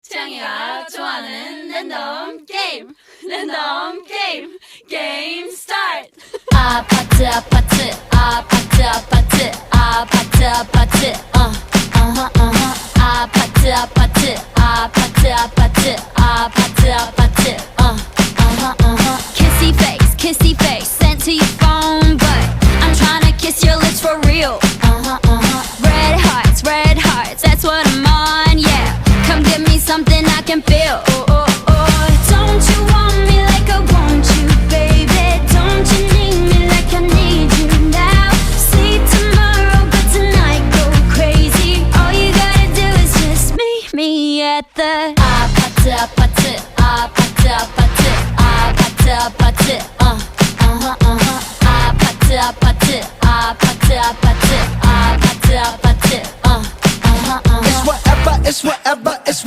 태양이가 좋아하는 랜덤 게임 게임 스타트. 아파트 아파트 아파트 아파트 아파트 아파트 아파트 아파트 아파트 아파트 아파트 아파트 kissy face sent to your phone but I'm tryna kiss your lips for real. Red hearts, that's what I'm on, yeah. Come give me something I can feel. Don't you want me like I want you, baby? Don't you need me like I need you now? See tomorrow, but tonight go crazy. All you gotta do is just meet me at the 아파트 아파트 아파트 아파트 아파트 아파트 아파트 아파트 아파트 아파트 아파트 아파트 It's whatever, it's whatever, it's